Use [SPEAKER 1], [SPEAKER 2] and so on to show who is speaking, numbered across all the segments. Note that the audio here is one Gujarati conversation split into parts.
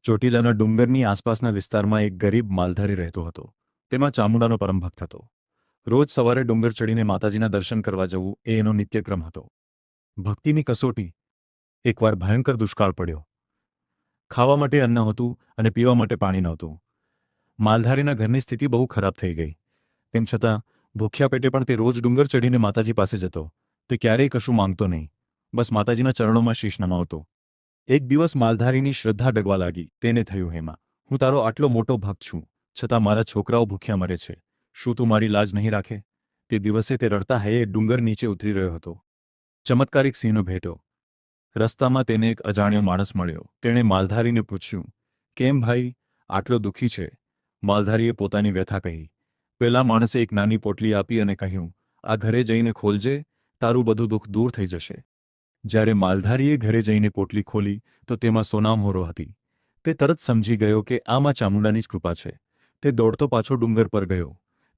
[SPEAKER 1] ચોટીલાના ડુંગરની આસપાસના વિસ્તારમાં એક ગરીબ માલધારી રહેતો હતો. તેમાં ચામુંડાનો પરમ ભક્ત હતો. રોજ સવારે ડુંગર ચડીને માતાજીના દર્શન કરવા જવું એ એનો નિત્યક્રમ હતો. ભક્તિની કસોટી. એકવાર ભયંકર દુષ્કાળ પડ્યો. ખાવા માટે અન્ન નહોતું અને પીવા માટે પાણી નહોતું. માલધારીના ઘરની સ્થિતિ બહુ ખરાબ થઈ ગઈ. તેમ છતાં ભૂખ્યા પેટે પણ તે રોજ ડુંગર ચડીને માતાજી પાસે જતો. તે ક્યારેય કશું માંગતો નહીં, બસ માતાજીના ચરણોમાં શીશ નમાવતો. એક દિવસ માલધારીની શ્રદ્ધા ડગવા લાગી. તેને થયું, હેમા, હું તારો આટલો મોટો ભક્ત છું, છતાં મારા છોકરાઓ ભૂખ્યા મરે છે. શું તું મારી લાજ નહીં રાખે? તે દિવસે તે રડતા હૈયે ડુંગર નીચે ઉતરી રહ્યો હતો. ચમત્કારિક સિંહનો ભેટો. રસ્તામાં તેને એક અજાણ્યો માણસ મળ્યો. તેણે માલધારીને પૂછ્યું, કેમ ભાઈ, આટલો દુઃખી છે? માલધારીએ પોતાની વ્યથા કહી. પેલા માણસે એક નાની પોટલી આપી અને કહ્યું, આ ઘરે જઈને ખોલજે, તારું બધું દુઃખ દૂર થઈ જશે. જ્યારે માલધારીએ ઘરે જઈને પોટલી ખોલી તો તેમાં સોનામહોરો હતી. તે તરત સમજી ગયો કે આ માં ચામુંડાની જ કૃપા છે. તે દોડતો પાછો ડુંગર પર ગયો.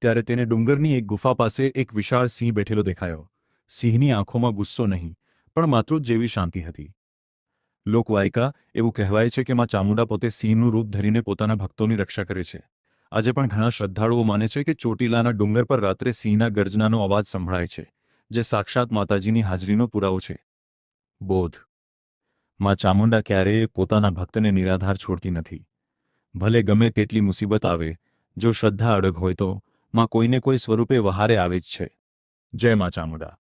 [SPEAKER 1] ત્યારે તેને ડુંગરની એક ગુફા પાસે એક વિશાળ સિંહ બેઠેલો દેખાયો. સિંહની આંખોમાં ગુસ્સો નહીં, પણ માતૃત જેવી શાંતિ હતી. લોકવાયકા એવું કહેવાય છે કે માં ચામુંડા પોતે સિંહનું રૂપ ધરીને પોતાના ભક્તોની રક્ષા કરે છે. આજે પણ ઘણા શ્રદ્ધાળુઓ માને છે કે ચોટીલાના ડુંગર પર રાત્રે સિંહના ગર્જનાનો અવાજ સંભળાય છે, જે સાક્ષાત માતાજીની હાજરીનો પુરાવો છે. બોધ. માં ચામુંડા ક્યારેય પોતાના ભક્તને નિરાધાર છોડતી નથી. ભલે ગમે તેટલી મુસીબત આવે, જો શ્રદ્ધા અડગ હોય તો માં કોઈને કોઈ સ્વરૂપે વહારે આવે જ છે. જય માં ચામુંડા.